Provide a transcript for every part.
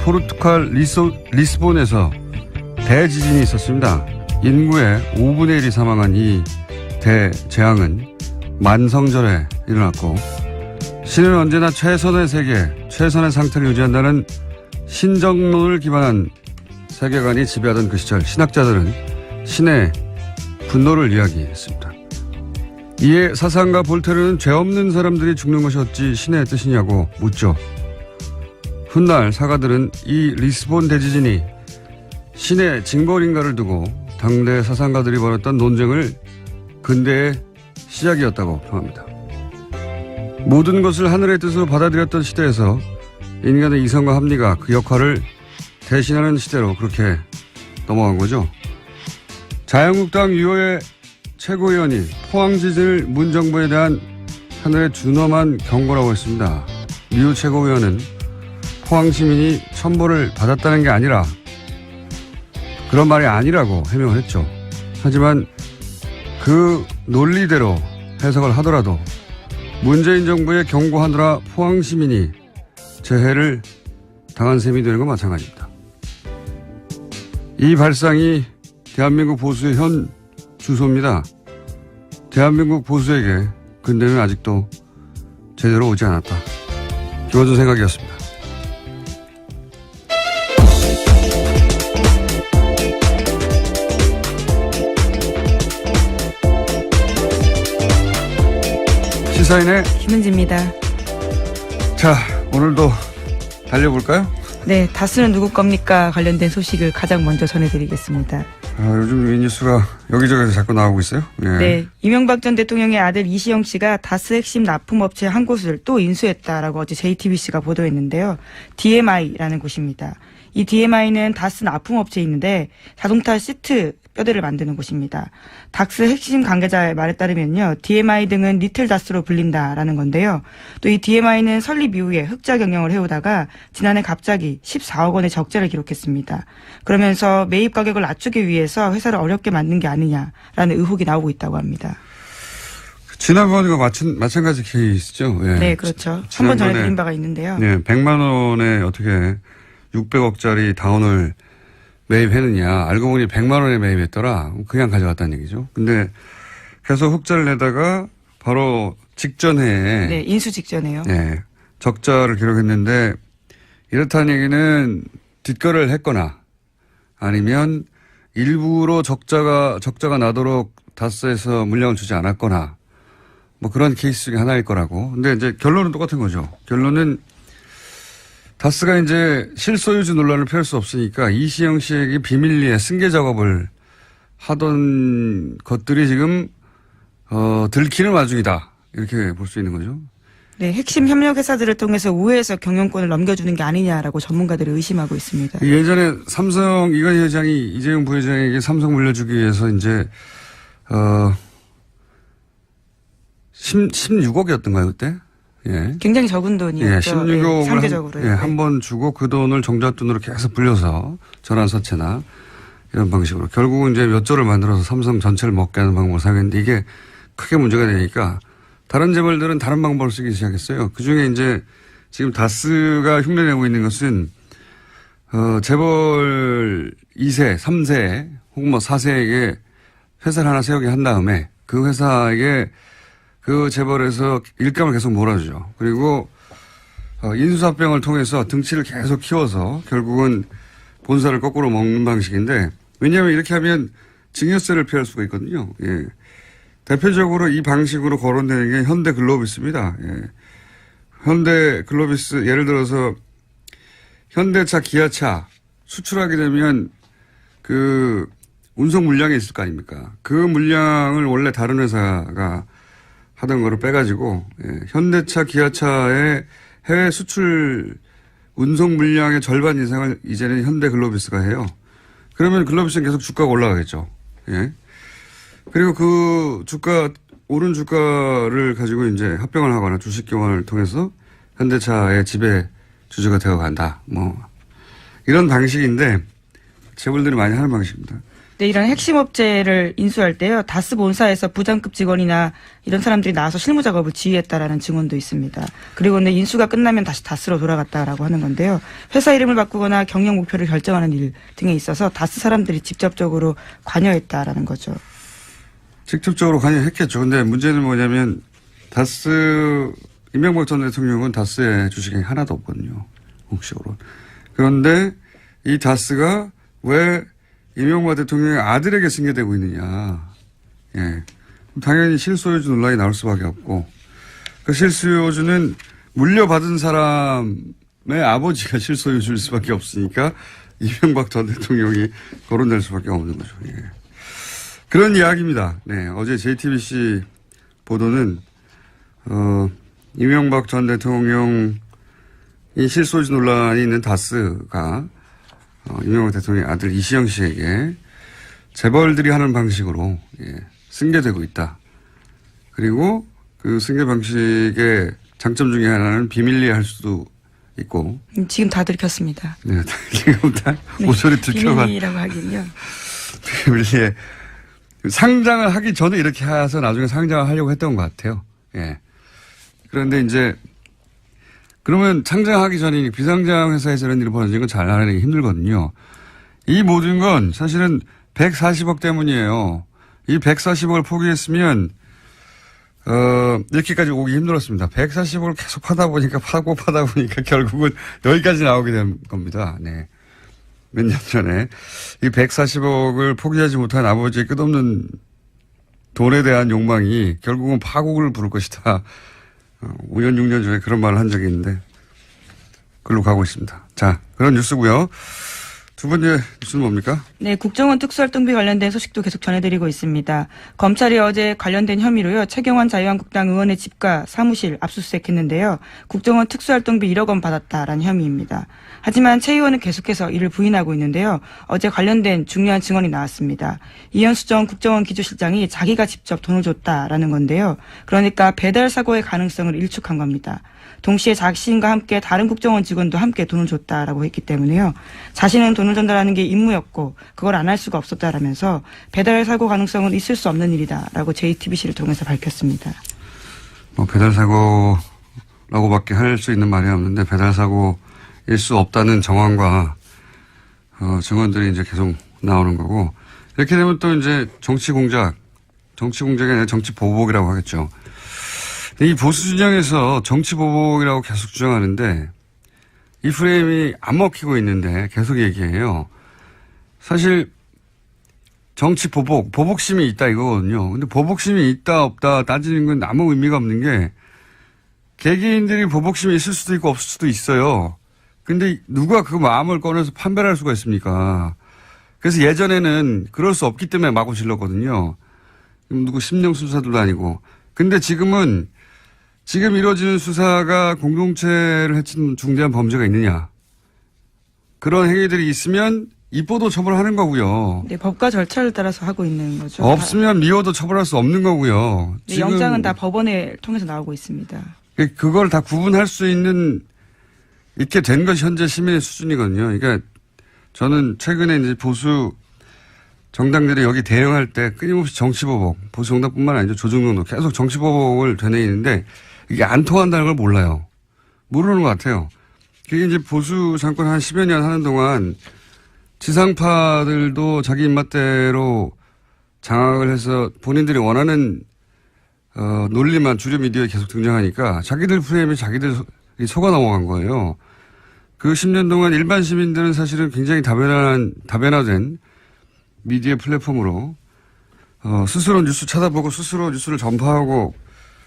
포르투갈 리스본에서 대지진이 있었습니다. 인구의 5분의 1이 사망한 이 대재앙은 만성절에 일어났고 신은 언제나 최선의 세계, 최선의 상태를 유지한다는 신정론을 기반한 세계관이 지배하던 그 시절 신학자들은 신의 분노를 이야기했습니다. 이에 사상가 볼테르는 죄 없는 사람들이 죽는 것이 어찌 신의 뜻이냐고 묻죠. 훗날 사가들은 이 리스본 대지진이 신의 징벌인가를 두고 당대 사상가들이 벌였던 논쟁을 근대의 시작이었다고 평합니다. 모든 것을 하늘의 뜻으로 받아들였던 시대에서 인간의 이성과 합리가 그 역할을 대신하는 시대로 그렇게 넘어간 거죠. 자유한국당 유호의 최고위원이 포항지진을 문정부에 대한 하늘의 준엄한 경고라고 했습니다. 류 최고위원은 포항시민이 첨보를 받았다는 게 아니라 그런 말이 아니라고 해명을 했죠. 하지만 그 논리대로 해석을 하더라도 문재인 정부의 경고하느라 포항시민이 재해를 당한 셈이 되는 건 마찬가지입니다. 이 발상이 대한민국 보수의 현 주소입니다. 대한민국 보수에게 근대는 아직도 제대로 오지 않았다. 김원준 생각이었습니다. 시사인의 김은지입니다. 자, 오늘도 달려볼까요? 네, 다스는 누구 겁니까? 관련된 소식을 가장 먼저 전해드리겠습니다. 요즘 이 뉴스가 여기저기서 자꾸 나오고 있어요. 예. 네, 이명박 전 대통령의 아들 이시영 씨가 다스 핵심 납품업체 한 곳을 또 인수했다라고 어제 JTBC가 보도했는데요. DMI라는 곳입니다. 이 DMI는 다스 납품업체에 있는데 자동차 시트 뼈대를 만드는 곳입니다. 다스 핵심 관계자의 말에 따르면요. DMI 등은 리틀 다스로 불린다라는 건데요. 또 이 DMI는 설립 이후에 흑자 경영을 해오다가 지난해 갑자기 14억 원의 적자를 기록했습니다. 그러면서 매입 가격을 낮추기 위해서 회사를 어렵게 만든 게 아니냐라는 의혹이 나오고 있다고 합니다. 지난번과 마찬가지 케이스죠. 예. 네, 그렇죠. 한번 전해드린 바가 있는데요. 네, 100만 원에 어떻게 600억짜리 다운을 매입했느냐. 알고 보니 100만 원에 매입했더라. 그냥 가져갔다는 얘기죠. 근데 계속 흑자를 내다가 바로 직전에. 네, 인수 직전에요. 네, 적자를 기록했는데 이렇다는 얘기는 뒷거래를 했거나 아니면 일부러 적자가 나도록 다스에서 물량을 주지 않았거나 뭐 그런 케이스 중에 하나일 거라고. 근데 이제 결론은 똑같은 거죠. 결론은 다스가 이제 실소유주 논란을 펴할 수 없으니까 이시영 씨에게 비밀리에 승계 작업을 하던 것들이 지금 들키는 와중이다. 이렇게 볼 수 있는 거죠. 네, 핵심 협력 회사들을 통해서 우회해서 경영권을 넘겨주는 게 아니냐라고 전문가들이 의심하고 있습니다. 예전에 삼성 이건희 회장이 이재용 부회장에게 삼성 물려주기 위해서 이제 16억이었던가요 그때? 예. 굉장히 적은 돈이었죠. 예, 16억을 상대적으로. 한 번 주고 그 돈을 정잣돈으로 계속 불려서 전환사채나 이런 방식으로 결국은 이제 몇 조를 만들어서 삼성 전체를 먹게 하는 방법을 사용했는데 이게 크게 문제가 되니까 다른 재벌들은 다른 방법을 쓰기 시작했어요. 그중에 이제 지금 다스가 흉내내고 있는 것은 재벌 2세, 3세 혹은 뭐 4세에게 회사를 하나 세우게 한 다음에 그 회사에게 그 재벌에서 일감을 계속 몰아주죠. 그리고 인수합병을 통해서 등치를 계속 키워서 결국은 본사를 거꾸로 먹는 방식인데 왜냐하면 이렇게 하면 증여세를 피할 수가 있거든요. 예. 대표적으로 이 방식으로 거론되는 게 현대글로비스입니다. 예. 현대글로비스 예를 들어서 현대차, 기아차 수출하게 되면 그 운송 물량이 있을 거 아닙니까? 그 물량을 원래 다른 회사가 하던 거를 빼가지고 현대차, 기아차의 해외 수출 운송 물량의 절반 이상을 이제는 현대글로비스가 해요. 그러면 글로비스는 계속 주가가 올라가겠죠. 예. 그리고 그 오른 주가를 가지고 이제 합병을 하거나 주식 교환을 통해서 현대차의 지배 주주가 되어 간다. 뭐 이런 방식인데 재벌들이 많이 하는 방식입니다. 네, 이런 핵심 업체를 인수할 때요. 다스 본사에서 부장급 직원이나 이런 사람들이 나와서 실무 작업을 지휘했다라는 증언도 있습니다. 그리고 근데 인수가 끝나면 다시 다스로 돌아갔다라고 하는 건데요. 회사 이름을 바꾸거나 경영 목표를 결정하는 일 등에 있어서 다스 사람들이 직접적으로 관여했다라는 거죠. 직접적으로 관여했겠죠. 근데 문제는 뭐냐면 다스 이명박 전 대통령은 다스의 주식이 하나도 없거든요. 공식적으로. 그런데 이 다스가 왜 이명박 대통령의 아들에게 승계되고 있느냐. 예. 당연히 실소유주 논란이 나올 수밖에 없고 그 실소유주는 물려받은 사람의 아버지가 실소유주일 수밖에 없으니까 이명박 전 대통령이 거론될 수밖에 없는 거죠. 예. 그런 이야기입니다. 네. 어제 JTBC 보도는 이명박 전 대통령이 실소유주 논란이 있는 다스가 이명박 대통령의 아들 이시영 씨에게 재벌들이 하는 방식으로 승계되고 있다. 그리고 그 승계 방식의 장점 중에 하나는 비밀리에 할 수도 있고. 지금 다 들켰습니다. 네, 지금 다 모서리 들켜가. 비밀이라고 하긴요. 비밀리에 상장을 하기 전에 이렇게 해서 나중에 상장을 하려고 했던 것 같아요. 예. 그런데 이제 그러면 상장하기 전에 비상장 회사에서 이런 일이 벌어지는 건 잘 알아내기 힘들거든요. 이 모든 건 사실은 140억 때문이에요. 이 140억을 포기했으면 이렇게까지 오기 힘들었습니다. 140억을 계속 파다 보니까 결국은 여기까지 나오게 된 겁니다. 네. 몇 년 전에 이 140억을 포기하지 못한 아버지의 끝없는 돈에 대한 욕망이 결국은 파국을 부를 것이다. 5년, 6년 전에 그런 말을 한 적이 있는데, 그걸로 가고 있습니다. 자, 그런 뉴스고요. 두 번째 뉴스는 뭡니까? 네, 국정원 특수활동비 관련된 소식도 계속 전해드리고 있습니다. 검찰이 어제 관련된 혐의로요. 최경환 자유한국당 의원의 집과 사무실 압수수색했는데요. 국정원 특수활동비 1억 원 받았다라는 혐의입니다. 하지만 최 의원은 계속해서 이를 부인하고 있는데요. 어제 관련된 중요한 증언이 나왔습니다. 이현수 전 국정원 기조실장이 자기가 직접 돈을 줬다라는 건데요. 그러니까 배달 사고의 가능성을 일축한 겁니다. 동시에 자신과 함께 다른 국정원 직원도 함께 돈을 줬다라고 했기 때문에요. 자신은 돈을 전달하는 게 임무였고 그걸 안 할 수가 없었다라면서 배달 사고 가능성은 있을 수 없는 일이다라고 JTBC를 통해서 밝혔습니다. 배달 사고라고밖에 할 수 있는 말이 없는데 배달 사고일 수 없다는 정황과 증언들이 이제 계속 나오는 거고 이렇게 되면 또 이제 정치 공작이 아니라 정치 보복이라고 하겠죠. 이 보수 진영에서 정치 보복이라고 계속 주장하는데 이 프레임이 안 먹히고 있는데 계속 얘기해요. 사실 정치 보복심이 있다 이거거든요. 근데 보복심이 있다 없다 따지는 건 아무 의미가 없는 게 개개인들이 보복심이 있을 수도 있고 없을 수도 있어요. 근데 누가 그 마음을 꺼내서 판별할 수가 있습니까? 그래서 예전에는 그럴 수 없기 때문에 마구 질렀거든요. 누구 심령 수사도 아니고. 근데 지금 이루어지는 수사가 공동체를 해친 중대한 범죄가 있느냐. 그런 행위들이 있으면 입보도 처벌하는 거고요. 네, 법과 절차를 따라서 하고 있는 거죠. 없으면 미워도 처벌할 수 없는 거고요. 네, 영장은 다 법원에 통해서 나오고 있습니다. 그걸 다 구분할 수 있게 된 것이 현재 시민의 수준이거든요. 그러니까 저는 최근에 이제 보수 정당들이 여기 대응할 때 끊임없이 정치보복, 보수 정당뿐만 아니죠. 조중동도 계속 정치보복을 되뇌이는데 이게 안 통한다는 걸 몰라요. 모르는 것 같아요. 그게 이제 보수 정권 한 10여 년 하는 동안 지상파들도 자기 입맛대로 장악을 해서 본인들이 원하는 논리만 주류 미디어에 계속 등장하니까 자기들 프레임에 자기들이 속아 넘어간 거예요. 그 10년 동안 일반 시민들은 사실은 굉장히 다변화된 미디어 플랫폼으로 스스로 뉴스 찾아보고 스스로 뉴스를 전파하고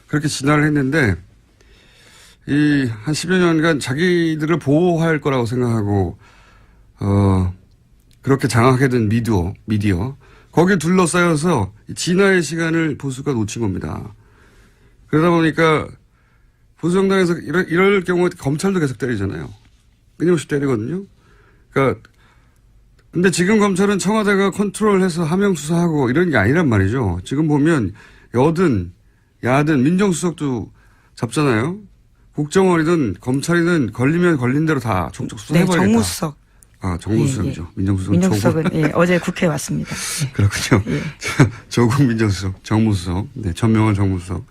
그렇게 진화를 했는데 한 10여 년간 자기들을 보호할 거라고 생각하고 그렇게 장악하게 된 미디어 거기에 둘러싸여서 진화의 시간을 보수가 놓친 겁니다. 그러다 보니까 보수 정당에서 이럴 경우에 검찰도 계속 때리잖아요. 끊임없이 때리거든요. 그러니까 근데 지금 검찰은 청와대가 컨트롤해서 하명 수사하고 이런 게 아니란 말이죠. 지금 보면 여든 야든 민정수석도 잡잖아요. 국정원이든 검찰이든 걸리면 걸린 대로 다 족족 수사해버리겠다. 네, 정무수석. 정무수석이죠. 민정수석. 민정수석은 어제 국회에 왔습니다. 그렇군요. 조국 민정수석, 정무수석, 네, 전명환 정무수석.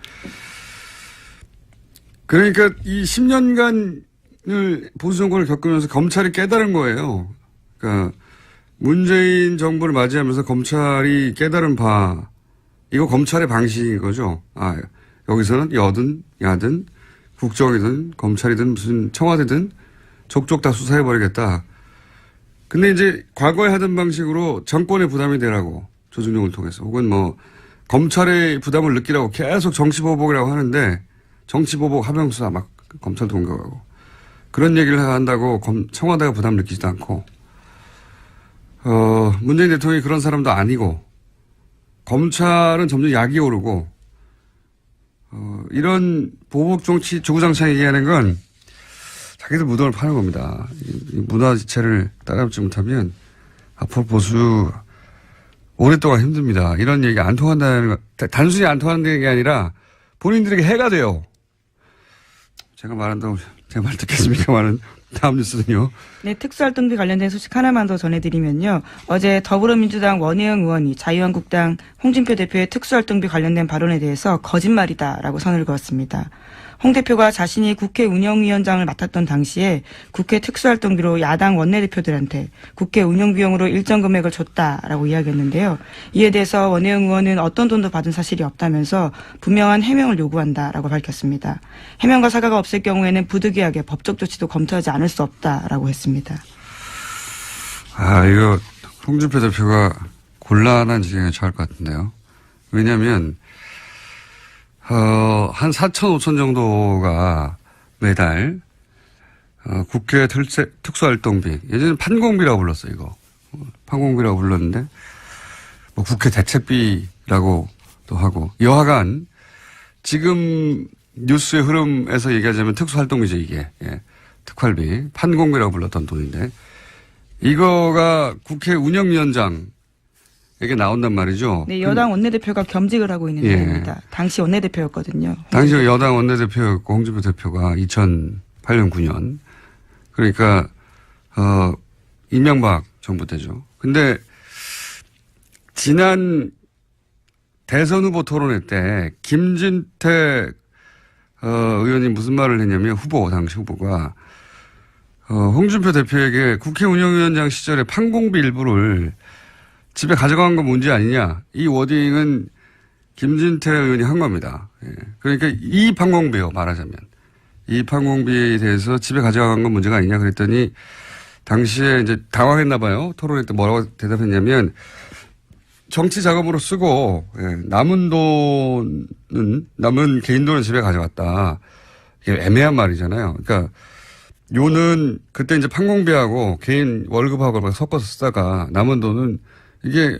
그러니까 이 10년간을 보수 정권을 겪으면서 검찰이 깨달은 거예요. 그러니까 문재인 정부를 맞이하면서 검찰이 깨달은 바, 이거 검찰의 방식인 거죠. 여기서는 여든 야든 국정이든 검찰이든 무슨 청와대든 족족 다 수사해버리겠다. 근데 이제 과거에 하던 방식으로 정권의 부담이 되라고 조중동을 통해서 혹은 뭐 검찰의 부담을 느끼라고 계속 정치보복이라고 하는데 정치보복 하명수사 막 검찰도 공격하고 그런 얘기를 한다고 청와대가 부담 느끼지도 않고 문재인 대통령이 그런 사람도 아니고 검찰은 점점 약이 오르고 이런 보복 정치 주구장창 얘기하는 건 자기들 무덤을 파는 겁니다. 이 문화 지체를 따라잡지 못하면 앞으로 보수 오랫동안 힘듭니다. 이런 얘기 안 통한다는 거, 단순히 안 통한다는 게 아니라 본인들에게 해가 돼요. 제가 말한다고 제 말 듣겠습니까만은 다음 뉴스는요. 네, 특수활동비 관련된 소식 하나만 더 전해드리면요. 어제 더불어민주당 원혜영 의원이 자유한국당 홍준표 대표의 특수활동비 관련된 발언에 대해서 거짓말이다라고 선을 그었습니다. 홍 대표가 자신이 국회 운영위원장을 맡았던 당시에 국회 특수활동비로 야당 원내대표들한테 국회 운영비용으로 일정 금액을 줬다라고 이야기했는데요. 이에 대해서 원혜영 의원은 어떤 돈도 받은 사실이 없다면서 분명한 해명을 요구한다라고 밝혔습니다. 해명과 사과가 없을 경우에는 부득이하게 법적 조치도 검토하지 않을 수 없다라고 했습니다. 이거 홍준표 대표가 곤란한 지경에 처할 것 같은데요. 왜냐하면 한 4천, 5천 정도가 매달, 국회 특수활동비, 예전에 판공비라고 불렀어요, 이거. 판공비라고 불렀는데, 뭐 국회 대책비라고도 하고, 여하간, 지금 뉴스의 흐름에서 얘기하자면 특수활동비죠, 이게. 예. 특활비, 판공비라고 불렀던 돈인데, 이거가 국회 운영위원장, 이게 나온단 말이죠. 네, 여당 원내대표가 겸직을 하고 있는 내용입니다. 당시 원내대표였거든요. 당시 여당 원내대표였고 홍준표 대표가 2008년 9년. 그러니까 이명박 정부 때죠. 근데 지난 대선 후보 토론회 때 김진태 의원이 무슨 말을 했냐면 당시 후보가 홍준표 대표에게 국회 운영위원장 시절에 판공비 일부를 집에 가져간 건 문제 아니냐. 이 워딩은 김진태 의원이 한 겁니다. 예. 그러니까 이 판공비요, 말하자면. 이 판공비에 대해서 집에 가져간 건 문제가 아니냐 그랬더니 당시에 이제 당황했나 봐요. 토론회 때 뭐라고 대답했냐면 정치 자금으로 쓰고 남은 개인 돈은 집에 가져갔다. 이게 애매한 말이잖아요. 그러니까 요는 그때 이제 판공비하고 개인 월급하고 섞어서 쓰다가 남은 돈은 이게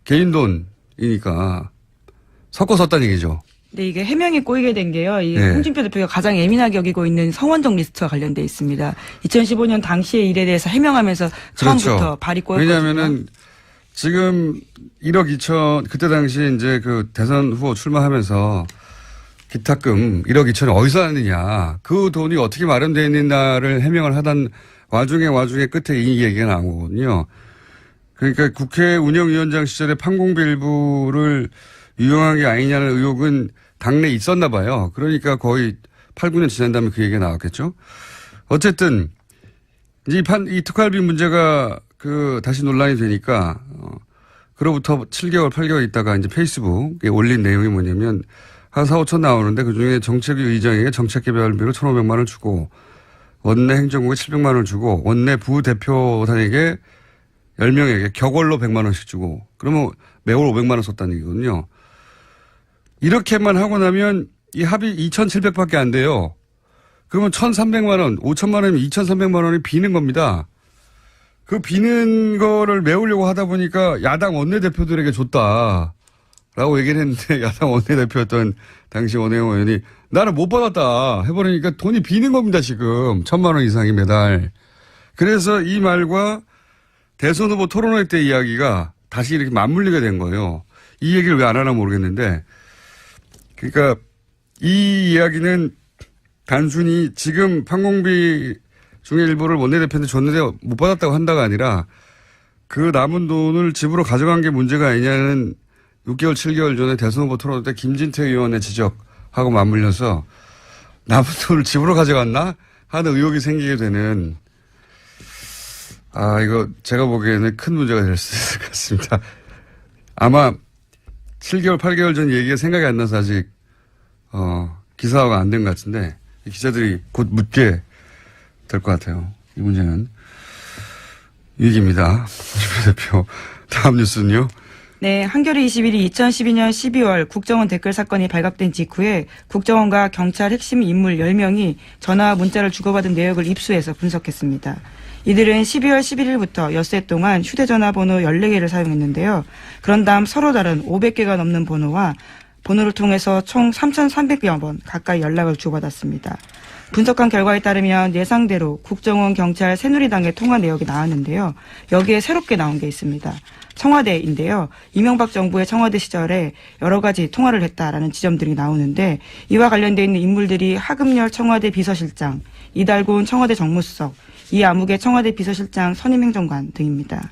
개인 돈이니까 섞어 썼다는 얘기죠. 네, 이게 해명이 꼬이게 된 게요. 이 홍준표 대표가 가장 예민하게 여기고 있는 성원정 리스트와 관련돼 있습니다. 2015년 당시의 일에 대해서 해명하면서 처음부터 그렇죠. 발이 꼬였거든요. 왜냐하면은 지금 1억 2천 그때 당시 이제 그 대선 후보 출마하면서 기탁금 1억 2천이 어디서 났느냐. 그 돈이 어떻게 마련되어 있느냐를 해명을 하던 와중에 끝에 이 얘기가 나오거든요. 그러니까 국회 운영위원장 시절에 판공비 일부를 유용한 게 아니냐는 의혹은 당내에 있었나 봐요. 그러니까 거의 8, 9년 지난 다음에 그 얘기가 나왔겠죠. 어쨌든 이 특활비 문제가 다시 논란이 되니까 그로부터 7개월, 8개월 있다가 이제 페이스북에 올린 내용이 뭐냐면 한 4, 5천 나오는데 그중에 정책위 의장에게 정책개발비로 1,500만 원을 주고 원내 행정국에 700만 원을 주고 원내 부대표단에게 10명에게 격월로 100만 원씩 주고 그러면 매월 500만 원 썼다는 얘기거든요. 이렇게만 하고 나면 이 합이 2,700밖에 안 돼요. 그러면 1,300만 원, 5천만 원이면 2,300만 원이 비는 겁니다. 그 비는 거를 메우려고 하다 보니까 야당 원내대표들에게 줬다라고 얘기를 했는데 야당 원내대표였던 당시 원혜영 의원이 나는 못 받았다 해버리니까 돈이 비는 겁니다. 지금 1,000만 원 이상이 매달. 그래서 이 말과 대선 후보 토론회 때 이야기가 다시 이렇게 맞물리게 된 거예요. 이 얘기를 왜 안 하나 모르겠는데 그러니까 이 이야기는 단순히 지금 판공비 중에 일부를 원내대표한테 줬는데 못 받았다고 한다가 아니라 그 남은 돈을 집으로 가져간 게 문제가 아니냐는 6개월, 7개월 전에 대선 후보 토론 때 김진태 의원의 지적하고 맞물려서 남은 돈을 집으로 가져갔나 하는 의혹이 생기게 되는 이거 제가 보기에는 큰 문제가 될 수 있을 것 같습니다. 아마 7개월, 8개월 전 얘기가 생각이 안 나서 아직 기사화가 안 된 것 같은데 기자들이 곧 묻게 될 것 같아요. 이 문제는. 위기입니다. 김 대표. 다음 뉴스는요. 네, 한겨레 21이 2012년 12월 국정원 댓글 사건이 발각된 직후에 국정원과 경찰 핵심 인물 10명이 전화와 문자를 주고받은 내역을 입수해서 분석했습니다. 이들은 12월 11일부터 엿새 동안 휴대전화 번호 14개를 사용했는데요. 그런 다음 서로 다른 500개가 넘는 번호를 통해서 총 3,300여 번 가까이 연락을 주고받았습니다. 분석한 결과에 따르면 예상대로 국정원, 경찰, 새누리당의 통화 내역이 나왔는데요. 여기에 새롭게 나온 게 있습니다. 청와대인데요. 이명박 정부의 청와대 시절에 여러 가지 통화를 했다라는 지점들이 나오는데 이와 관련되어 있는 인물들이 하금열 청와대 비서실장, 이달곤 청와대 정무수석, 이아무개 청와대 비서실장 선임행정관 등입니다.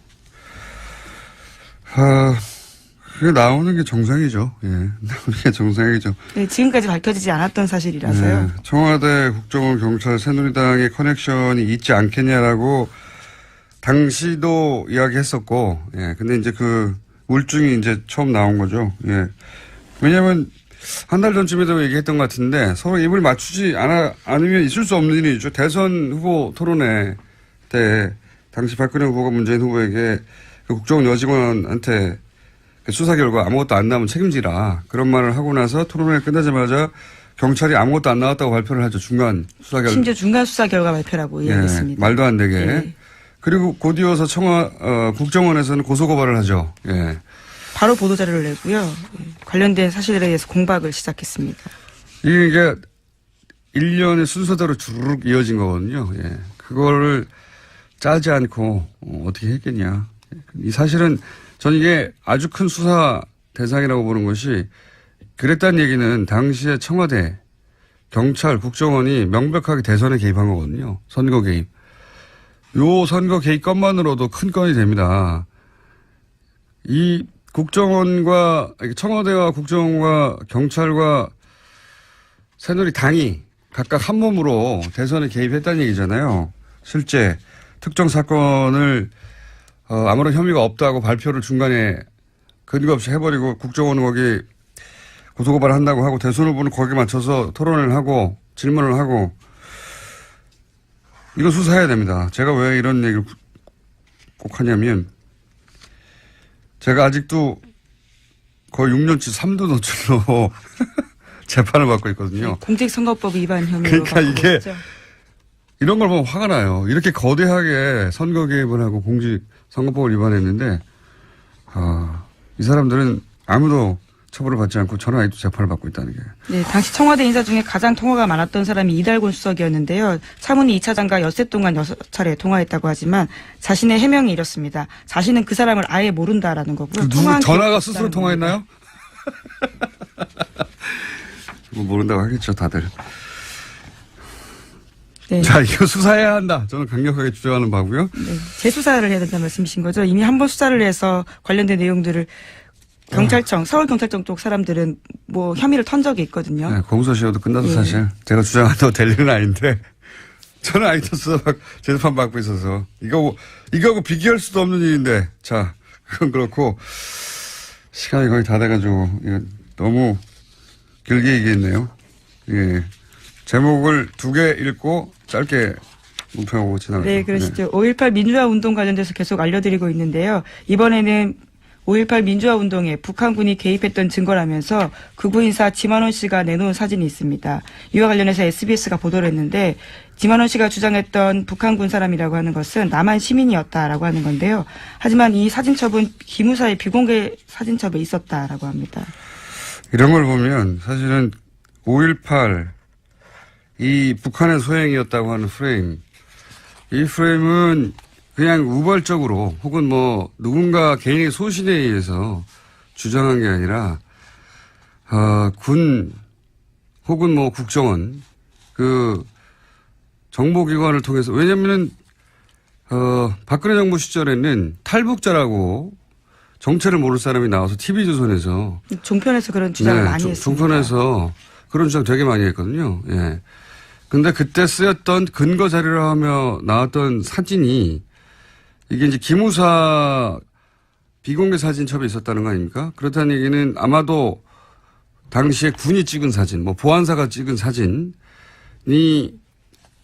그게 나오는 게 정상이죠. 예. 나오는 게 정상이죠. 네, 지금까지 밝혀지지 않았던 사실이라서요. 네, 청와대, 국정원, 경찰, 새누리당의 커넥션이 있지 않겠냐라고 당시도 이야기했었고, 예. 근데 이제 그 울증이 이제 처음 나온 거죠. 예. 왜냐면 한 달 전쯤에도 얘기했던 것 같은데 서로 입을 맞추지 않으면 있을 수 없는 일이죠. 대선 후보 토론회 때 당시 박근혜 후보가 문재인 후보에게 그 국정원 여직원한테 수사 결과 아무것도 안 나오면 책임지라 그런 말을 하고 나서 토론회 끝나자마자 경찰이 아무것도 안 나왔다고 발표를 하죠. 중간 수사 결과. 심지어 중간 수사 결과 발표라고 이야기했습니다. 말도 안 되게. 예. 그리고 곧 이어서 국정원에서는 고소고발을 하죠. 예. 바로 보도자료를 내고요. 예. 관련된 사실에 대해서 공박을 시작했습니다. 이게 1년의 순서대로 주르륵 이어진 거거든요. 예. 그거를 짜지 않고 어떻게 했겠냐. 이 사실은 저는 이게 아주 큰 수사 대상이라고 보는 것이 그랬다는 얘기는 당시에 청와대, 경찰, 국정원이 명백하게 대선에 개입한 거거든요. 선거 개입. 요 선거 개입 건만으로도 큰 건이 됩니다. 이 국정원과 청와대와 국정원과 경찰과 새누리당이 각각 한 몸으로 대선에 개입했다는 얘기잖아요. 실제 특정 사건을 아무런 혐의가 없다고 발표를 중간에 근거 없이 해버리고 국정원은 거기 고소고발을 한다고 하고 대선 후보는 거기에 맞춰서 토론을 하고 질문을 하고 이거 수사해야 됩니다. 제가 왜 이런 얘기를 꼭 하냐면 제가 아직도 거의 6년치 3도 노출로 재판을 받고 있거든요. 공직선거법 위반 혐의로 그러니까 이게 있죠. 이런 걸 보면 화가 나요. 이렇게 거대하게 선거 개입을 하고 공직선거법을 위반했는데 이 사람들은 아무도 처벌을 받지 않고 저는 아직도 재판을 받고 있다는 게. 네, 당시 청와대 인사 중에 가장 통화가 많았던 사람이 이달곤 수석이었는데요. 차문희 2차장과 엿새 동안 6차례 통화했다고 하지만 자신의 해명이 이렇습니다. 자신은 그 사람을 아예 모른다라는 거고요. 전화가 스스로 통화했나요? 뭐 모른다고 하겠죠, 다들. 네. 자, 이거 수사해야 한다. 저는 강력하게 주장하는 바고요. 네, 재수사를 해야 된다는 말씀이신 거죠. 이미 한 번 수사를 해서 관련된 내용들을 경찰청, 서울경찰청 쪽 사람들은 뭐 혐의를 턴 적이 있거든요. 네, 공소시효도 끝나서 예. 사실 제가 주장한다고 될 일은 아닌데 저는 아직도 재판 받고 있어서 이거하고 비교할 수도 없는 일인데 자, 그건 그렇고 시간이 거의 다 돼가지고 너무 길게 얘기했네요. 예. 제목을 2개 읽고 짧게 묵혀오고 지나가죠. 네, 그러시죠. 5.18 민주화 운동 관련돼서 계속 알려드리고 있는데요. 이번에는 5.18 민주화 운동에 북한군이 개입했던 증거라면서 극우 인사 지만원 씨가 내놓은 사진이 있습니다. 이와 관련해서 SBS가 보도를 했는데 지만원 씨가 주장했던 북한군 사람이라고 하는 것은 남한 시민이었다라고 하는 건데요. 하지만 이 사진첩은 기무사의 비공개 사진첩에 있었다라고 합니다. 이런 걸 보면 사실은 5.18 이 북한의 소행이었다고 하는 프레임, 이 프레임은 그냥 우발적으로 혹은 뭐 누군가 개인의 소신에 의해서 주장한 게 아니라 군 혹은 뭐 국정원 그 정보기관을 통해서, 왜냐면은, 박근혜 정부 시절에는 탈북자라고 정체를 모를 사람이 나와서 TV조선에서. 종편에서 그런 주장을 많이 했습니다. 종편에서 그런 주장 되게 많이 했거든요. 예. 근데 그때 쓰였던 근거 자료를 하며 나왔던 사진이 이게 이제 기무사 비공개 사진첩에 있었다는 거 아닙니까? 그렇다는 얘기는 아마도 당시에 군이 찍은 사진, 뭐 보안사가 찍은 사진이 이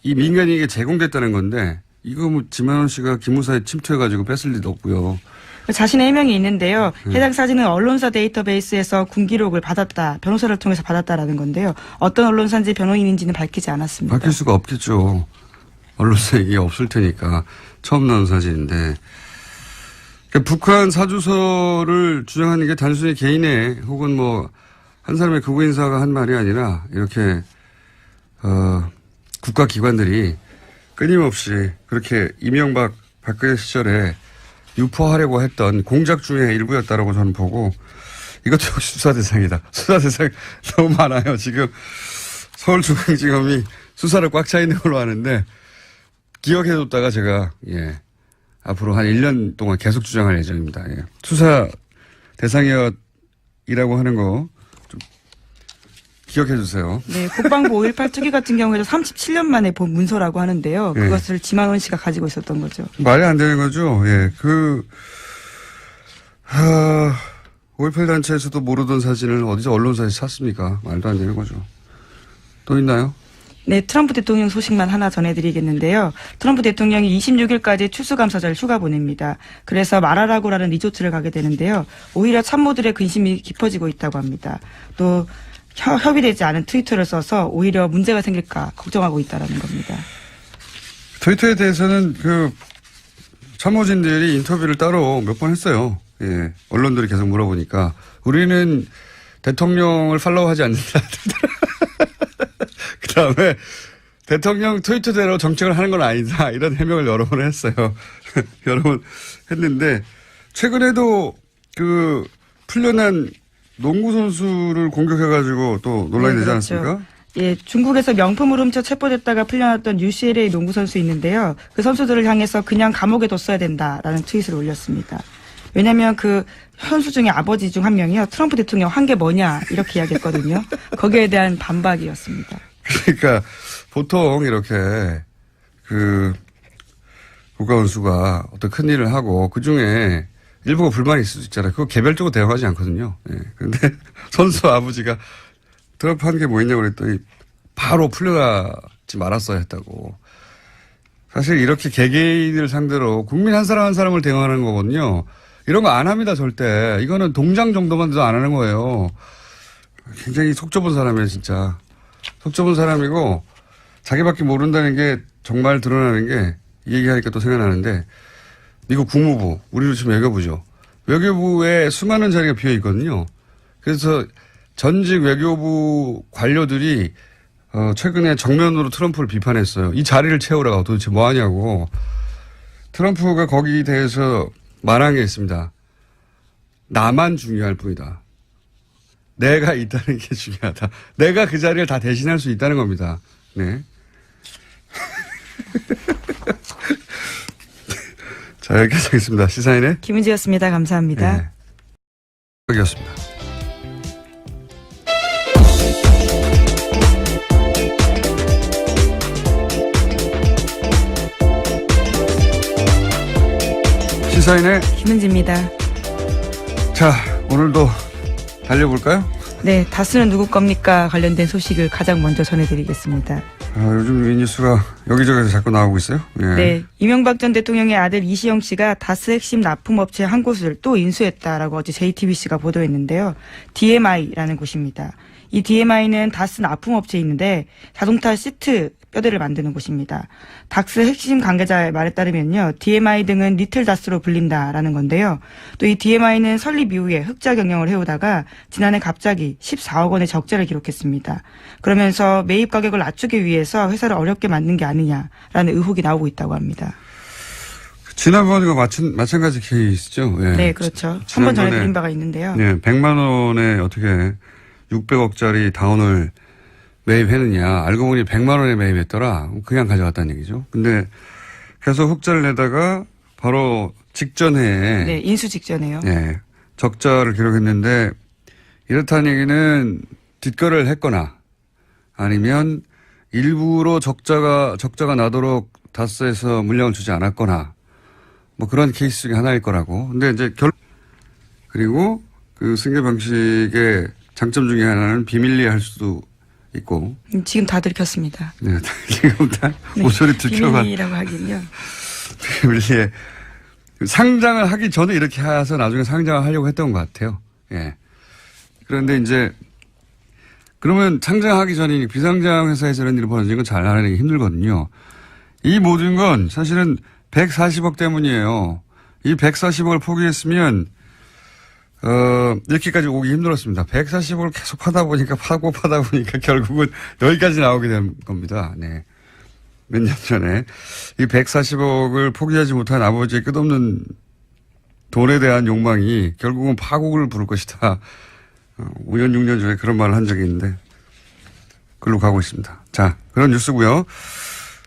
민간인에게 제공됐다는 건데 이거 뭐 지만원 씨가 기무사에 침투해가지고 뺐을 리도 없고요. 자신의 해명이 있는데요. 해당 사진은 언론사 데이터베이스에서 군 기록을 받았다. 변호사를 통해서 받았다라는 건데요. 어떤 언론사인지 변호인인지는 밝히지 않았습니다. 밝힐 수가 없겠죠. 언론사에 이게 없을 테니까. 처음 나온 사진인데. 그러니까 북한 사주서를 주장하는 게 단순히 개인의 혹은 뭐 한 사람의 극우 인사가 한 말이 아니라 이렇게 국가기관들이 끊임없이 그렇게 이명박 박근혜 시절에 유포하려고 했던 공작 중의 일부였다라고 저는 보고 이것도 역시 수사 대상이다. 수사 대상 너무 많아요. 지금 서울중앙지검이 수사를 꽉 차 있는 걸로 아는데 기억해뒀다가 제가 앞으로 한 1년 동안 계속 주장할 예정입니다. 예. 수사 대상이라고 하는 거 좀 기억해 주세요. 네, 국방부 5.18 투기 같은 경우에도 37년 만에 본 문서라고 하는데요. 그것을 지만원 씨가 가지고 있었던 거죠. 말이 안 되는 거죠. 예, 5.18 단체에서도 모르던 사진을 어디서 언론사에서 샀습니까? 말도 안 되는 거죠. 또 있나요? 네, 트럼프 대통령 소식만 하나 전해드리겠는데요. 트럼프 대통령이 26일까지 추수감사절 휴가 보냅니다. 그래서 마라라고라는 리조트를 가게 되는데요. 오히려 참모들의 근심이 깊어지고 있다고 합니다. 또 협의되지 않은 트위터를 써서 오히려 문제가 생길까 걱정하고 있다는 겁니다. 트위터에 대해서는 참모진들이 인터뷰를 따로 몇 번 했어요. 예, 언론들이 계속 물어보니까 우리는 대통령을 팔로우하지 않는다. 그다음에 대통령 트위터대로 정책을 하는 건 아니다. 이런 해명을 여러 번 했어요. 여러 번 했는데 최근에도 풀려난 농구 선수를 공격해가지고 또 논란이 되지 그렇죠. 않았습니까? 예, 중국에서 명품을 훔쳐 체포됐다가 풀려났던 UCLA 농구 선수 있는데요. 그 선수들을 향해서 그냥 감옥에 뒀어야 된다라는 트윗을 올렸습니다. 왜냐하면 그 선수 중에 아버지 중 한 명이요. 트럼프 대통령 한 게 뭐냐 이렇게 이야기했거든요. 거기에 대한 반박이었습니다. 그러니까 보통 이렇게 국가원수가 어떤 큰 일을 하고 그중에 일부가 불만이 있을 수 있잖아요. 그거 개별적으로 대응하지 않거든요. 예. 그런데 선수 아버지가 트럼프 한 게 뭐 있냐고 그랬더니 바로 풀려나지 말았어야 했다고. 사실 이렇게 개개인을 상대로 국민 한 사람 한 사람을 대응하는 거거든요. 이런 거 안 합니다, 절대. 이거는 동장 정도만 돼도 안 하는 거예요. 굉장히 속 좁은 사람이에요, 진짜. 속 좁은 사람이고 자기밖에 모른다는 게 정말 드러나는 게 이 얘기하니까 또 생각나는데 미국 국무부, 우리로 치면 외교부죠. 외교부에 수많은 자리가 비어 있거든요. 그래서 전직 외교부 관료들이 최근에 정면으로 트럼프를 비판했어요. 이 자리를 채우라고 도대체 뭐 하냐고. 트럼프가 거기에 대해서 말한 게 있습니다. 나만 중요할 뿐이다. 내가 있다는 게 중요하다. 내가 그 자리를 다 대신할 수 있다는 겁니다. 네. 자, 여기까지 하겠습니다. 시사인의 김은지였습니다. 감사합니다. 네. 여기였습니다. 시사인의 김은지입니다. 자, 오늘도 달려볼까요? 네, 다스는 누구 겁니까? 관련된 소식을 가장 먼저 전해드리겠습니다. 요즘 이 뉴스가 여기저기서 자꾸 나오고 있어요. 예. 네, 이명박 전 대통령의 아들 이시영 씨가 다스 핵심 납품업체 한 곳을 또 인수했다라고 어제 JTBC가 보도했는데요. DMI라는 곳입니다. 이 DMI는 다스 납품업체에 있는데 자동차 시트 뼈대를 만드는 곳입니다. 다스 핵심 관계자의 말에 따르면요. DMI 등은 리틀 다스로 불린다라는 건데요. 또 이 DMI는 설립 이후에 흑자 경영을 해오다가 지난해 갑자기 14억 원의 적자를 기록했습니다. 그러면서 매입 가격을 낮추기 위해서 회사를 어렵게 만든 게 아니냐라는 의혹이 나오고 있다고 합니다. 지난번과 마찬가지 케이스죠. 예. 네, 그렇죠. 한번 전해드린 바가 있는데요. 네, 100만 원에 어떻게 600억짜리 다운을 매입했느냐. 알고 보니 100만 원에 매입했더라. 그냥 가져갔다는 얘기죠. 근데 계속 흑자를 내다가 바로 직전에. 네, 인수 직전에요. 네, 적자를 기록했는데 이렇다는 얘기는 뒷거래를 했거나 아니면 일부러 적자가 나도록 다스에서 물량을 주지 않았거나 뭐 그런 케이스 중에 하나일 거라고. 근데 이제 그리고 그 승계 방식의 장점 중에 하나는 비밀리에 할 수도 있고. 지금 다 들켰습니다. 네, 지금 다 모서리 들켜가. 비밀이라고 하긴요. 비밀리에 상장을 하기 전에 이렇게 해서 나중에 상장을 하려고 했던 것 같아요. 예. 그런데 이제 그러면 상장하기 전에 비상장 회사에서 이런 일이 벌어지는 건 잘 알아내기 힘들거든요. 이 모든 건 사실은 140억 때문이에요. 이 140억을 포기했으면 이렇게까지 오기 힘들었습니다. 140억을 계속 파다 보니까 결국은 여기까지 나오게 된 겁니다. 네. 몇 년 전에 이 140억을 포기하지 못한 아버지의 끝없는 돈에 대한 욕망이 결국은 파국을 부를 것이다. 5년, 6년 전에 그런 말을 한 적이 있는데 그걸로 가고 있습니다. 자, 그런 뉴스고요.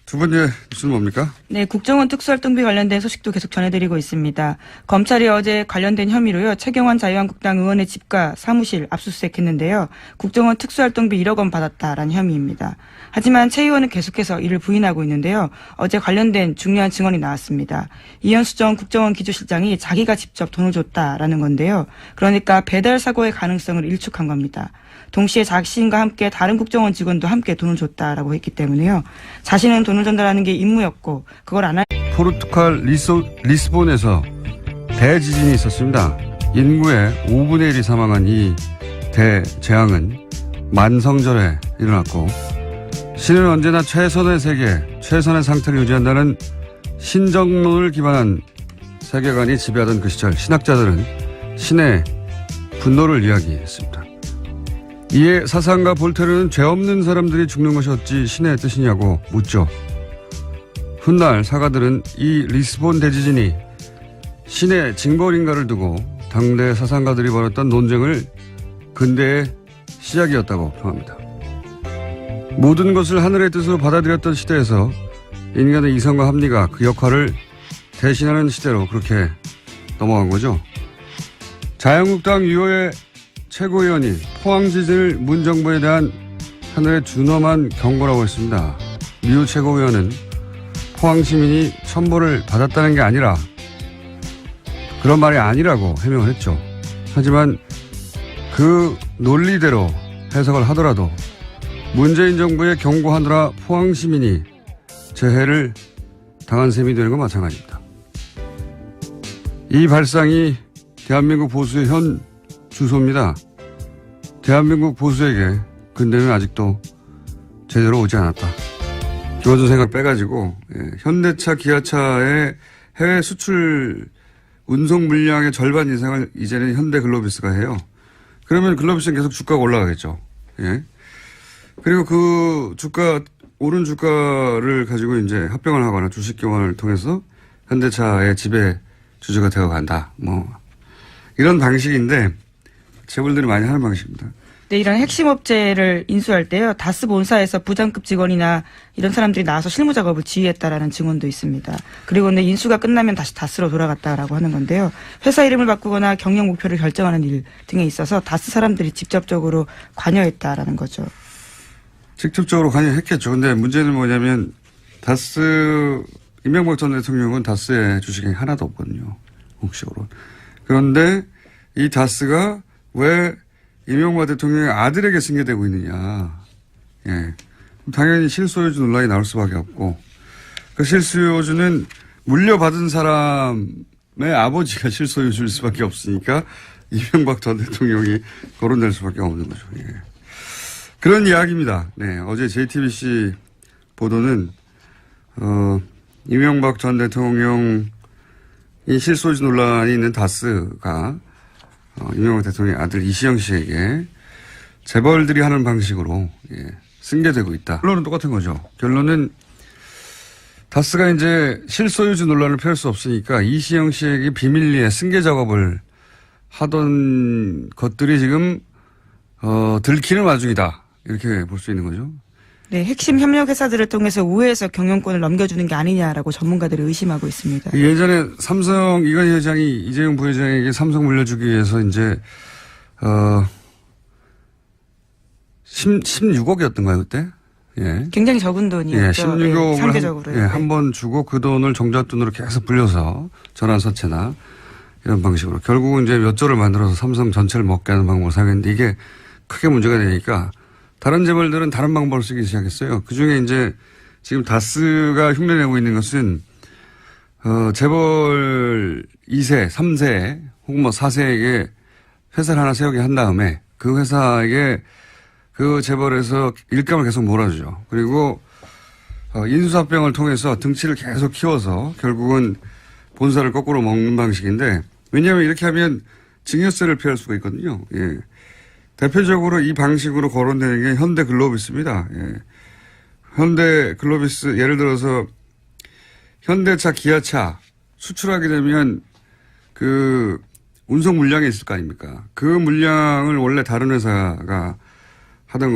두 번째 뉴스는 뭡니까? 네, 국정원 특수활동비 관련된 소식도 계속 전해드리고 있습니다. 검찰이 어제 관련된 혐의로요, 최경환 자유한국당 의원의 집과 사무실 압수수색했는데요. 국정원 특수활동비 1억 원 받았다라는 혐의입니다. 하지만 최 의원은 계속해서 이를 부인하고 있는데요. 어제 관련된 중요한 증언이 나왔습니다. 이현수 전 국정원 기조실장이 자기가 직접 돈을 줬다라는 건데요. 그러니까 배달 사고의 가능성을 일축한 겁니다. 동시에 자신과 함께 다른 국정원 직원도 함께 돈을 줬다라고 했기 때문에요. 자신은 돈을 전달하는 게 임무였고 그걸 안 할. 포르투갈 리스본에서 대지진이 있었습니다. 인구의 5분의 1이 사망한 이 대재앙은 만성절에 일어났고 신은 언제나 최선의 세계, 최선의 상태를 유지한다는 신정론을 기반한 세계관이 지배하던 그 시절 신학자들은 신의 분노를 이야기했습니다. 이에 사상가 볼테르는 죄 없는 사람들이 죽는 것이 어찌 신의 뜻이냐고 묻죠. 훗날 사가들은 이 리스본 대지진이 신의 징벌인가를 두고 당대 사상가들이 벌였던 논쟁을 근대의 시작이었다고 평합니다. 모든 것을 하늘의 뜻으로 받아들였던 시대에서 인간의 이성과 합리가 그 역할을 대신하는 시대로 그렇게 넘어간 거죠. 자유한국당 유호의 최고위원이 포항지진을 문정부에 대한 하늘의 준엄한 경고라고 했습니다. 류 최고위원은 포항 시민이 천벌을 받았다는 게 아니라 그런 말이 아니라고 해명을 했죠. 하지만 그 논리대로 해석을 하더라도 문재인 정부의 경고하느라 포항 시민이 재해를 당한 셈이 되는 건 마찬가지입니다. 이 발상이 대한민국 보수의 현 주소입니다. 대한민국 보수에게 근대는 아직도 제대로 오지 않았다. 기본적인 생각 빼가지고 현대차, 기아차의 해외 수출 운송 물량의 절반 이상을 이제는 현대글로비스가 해요. 그러면 글로비스는 계속 주가가 올라가겠죠. 예. 그리고 그 오른 주가를 가지고 이제 합병을 하거나 주식 교환을 통해서 현대차의 지배 주주가 되어 간다. 뭐 이런 방식인데 재벌들이 많이 하는 방식입니다. 네, 이런 핵심 업체를 인수할 때요, 다스 본사에서 부장급 직원이나 이런 사람들이 나와서 실무 작업을 지휘했다라는 증언도 있습니다. 그리고 근데 인수가 끝나면 다시 다스로 돌아갔다라고 하는 건데요. 회사 이름을 바꾸거나 경영 목표를 결정하는 일 등에 있어서 다스 사람들이 직접적으로 관여했다라는 거죠. 직접적으로 관여했겠죠. 근데 문제는 뭐냐면 다스 이명박 전 대통령은 다스의 주식이 하나도 없거든요. 공식으로. 그런데 이 다스가 왜 이명박 대통령의 아들에게 승계되고 있느냐. 예. 당연히 실소유주 논란이 나올 수밖에 없고 그 실소유주는 물려받은 사람의 아버지가 실소유주일 수밖에 없으니까 이명박 전 대통령이 거론될 수밖에 없는 거죠. 예. 그런 이야기입니다. 네. 어제 JTBC 보도는 이명박 전 대통령이 실소유주 논란이 있는 다스가 이명박 대통령의 아들 이시영 씨에게 재벌들이 하는 방식으로 승계되고 있다. 결론은 똑같은 거죠. 결론은 다스가 이제 실소유주 논란을 피할 수 없으니까 이시영 씨에게 비밀리에 승계 작업을 하던 것들이 지금 들키는 와중이다. 이렇게 볼 수 있는 거죠. 네, 핵심 협력 회사들을 통해서 우회해서 경영권을 넘겨주는 게 아니냐라고 전문가들이 의심하고 있습니다. 예전에 삼성 이건희 회장이 이재용 부회장에게 삼성 물려주기 위해서 이제 16억이었던가요 그때? 예. 굉장히 적은 돈이었죠. 예, 16억을 상대적으로. 한 번 주고 그 돈을 종잣돈으로 계속 불려서 전환사채나 이런 방식으로 결국은 이제 몇 조를 만들어서 삼성 전체를 먹게 하는 방법을 사용했는데 이게 크게 문제가 되니까 다른 재벌들은 다른 방법을 쓰기 시작했어요. 그중에 이제 지금 다스가 흉내내고 있는 것은 재벌 2세, 3세 혹은 뭐 4세에게 회사를 하나 세우게 한 다음에 그 회사에게 그 재벌에서 일감을 계속 몰아주죠. 그리고 인수합병을 통해서 등치를 계속 키워서 결국은 본사를 거꾸로 먹는 방식인데 왜냐하면 이렇게 하면 증여세를 피할 수가 있거든요. 예. 대표적으로 이 방식으로 거론되는 게 현대글로비스입니다. 예. 현대글로비스 예를 들어서 현대차, 기아차 수출하게 되면 그 운송 물량이 있을 거 아닙니까? 그 물량을 원래 다른 회사가 하던 걸